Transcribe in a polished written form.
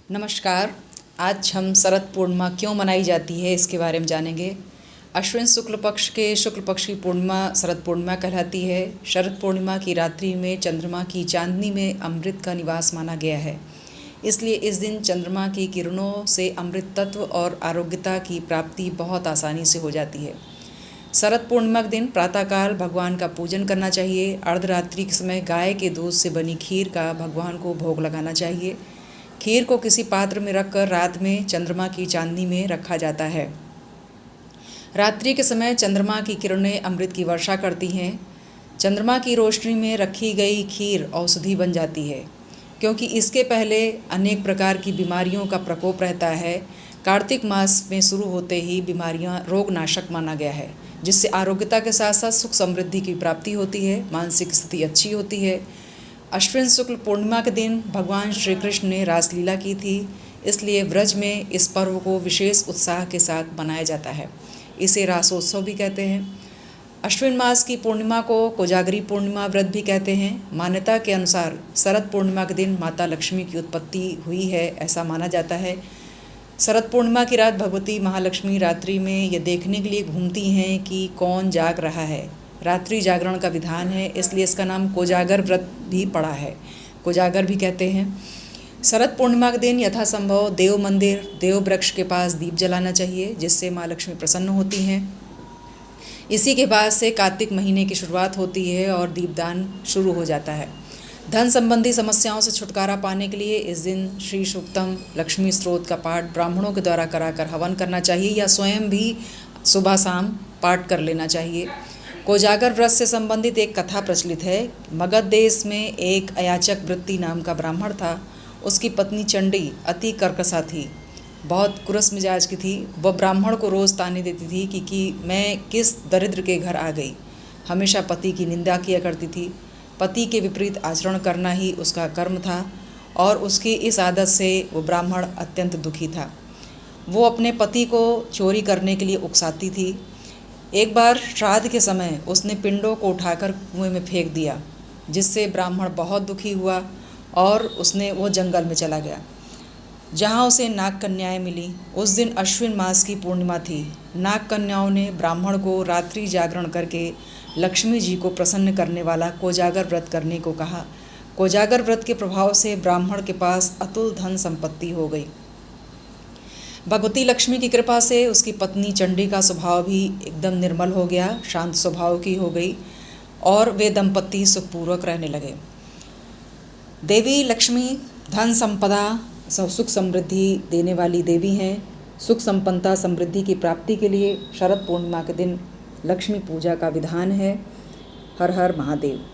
नमस्कार। आज हम शरद पूर्णिमा क्यों मनाई जाती है इसके बारे में जानेंगे। अश्विन शुक्ल पक्ष के शुक्ल पक्ष की पूर्णिमा शरद पूर्णिमा कहलाती है। शरद पूर्णिमा की रात्रि में चंद्रमा की चांदनी में अमृत का निवास माना गया है। इसलिए इस दिन चंद्रमा की किरणों से अमृत तत्व और आरोग्यता की प्राप्ति बहुत आसानी से हो जाती है। शरद पूर्णिमा के दिन प्रातःकाल भगवान का पूजन करना चाहिए। अर्धरात्रि के समय गाय के दूध से बनी खीर का भगवान को भोग लगाना चाहिए। खीर को किसी पात्र में रखकर रात में चंद्रमा की चांदनी में रखा जाता है। रात्रि के समय चंद्रमा की किरणें अमृत की वर्षा करती हैं। चंद्रमा की रोशनी में रखी गई खीर औषधि बन जाती है, क्योंकि इसके पहले अनेक प्रकार की बीमारियों का प्रकोप रहता है। कार्तिक मास में शुरू होते ही बीमारियां रोगनाशक माना गया है, जिससे आरोग्यता के साथ साथ सुख समृद्धि की प्राप्ति होती है, मानसिक स्थिति अच्छी होती है। अश्विन शुक्ल पूर्णिमा के दिन भगवान श्री कृष्ण ने रासलीला की थी, इसलिए व्रज में इस पर्व को विशेष उत्साह के साथ मनाया जाता है। इसे रासोत्सव भी कहते हैं। अश्विन मास की पूर्णिमा को कोजागरी पूर्णिमा व्रत भी कहते हैं। मान्यता के अनुसार शरद पूर्णिमा के दिन माता लक्ष्मी की उत्पत्ति हुई है, ऐसा माना जाता है। शरद पूर्णिमा की रात भगवती महालक्ष्मी रात्रि में ये देखने के लिए घूमती हैं कि कौन जाग रहा है। रात्रि जागरण का विधान है, इसलिए इसका नाम कोजागर व्रत भी पड़ा है, कोजागर भी कहते हैं। शरद पूर्णिमा के दिन यथासंभव देव मंदिर, देव वृक्ष के पास दीप जलाना चाहिए, जिससे माँ लक्ष्मी प्रसन्न होती हैं। इसी के बाद से कार्तिक महीने की शुरुआत होती है और दीपदान शुरू हो जाता है। धन संबंधी समस्याओं से छुटकारा पाने के लिए इस दिन श्री सूक्तम, लक्ष्मी स्त्रोत का पाठ ब्राह्मणों के द्वारा कराकर हवन करना चाहिए, या स्वयं भी सुबह शाम पाठ कर लेना चाहिए। कोजागर व्रत से संबंधित एक कथा प्रचलित है। मगध देश में एक अयाचक वृत्ति नाम का ब्राह्मण था। उसकी पत्नी चंडी अति कर्कशा थी, बहुत कुरस मिजाज की थी। वह ब्राह्मण को रोज़ ताने देती थी कि मैं किस दरिद्र के घर आ गई। हमेशा पति की निंदा किया करती थी। पति के विपरीत आचरण करना ही उसका कर्म था, और उसकी इस आदत से वो ब्राह्मण अत्यंत दुखी था। वो अपने पति को चोरी करने के लिए उकसाती थी। एक बार श्राद्ध के समय उसने पिंडों को उठाकर कुएं में फेंक दिया, जिससे ब्राह्मण बहुत दुखी हुआ और वो जंगल में चला गया, जहाँ उसे नाग कन्याएं मिली। उस दिन अश्विन मास की पूर्णिमा थी। नाग कन्याओं ने ब्राह्मण को रात्रि जागरण करके लक्ष्मी जी को प्रसन्न करने वाला कोजागर व्रत करने को कहा। कोजागर व्रत के प्रभाव से ब्राह्मण के पास अतुल धन संपत्ति हो गई। भगवती लक्ष्मी की कृपा से उसकी पत्नी चंडी का स्वभाव भी एकदम निर्मल हो गया, शांत स्वभाव की हो गई, और वे दंपति सुखपूर्वक रहने लगे। देवी लक्ष्मी धन संपदा, सुख समृद्धि देने वाली देवी हैं। सुख संपन्नता समृद्धि की प्राप्ति के लिए शरद पूर्णिमा के दिन लक्ष्मी पूजा का विधान है। हर हर महादेव।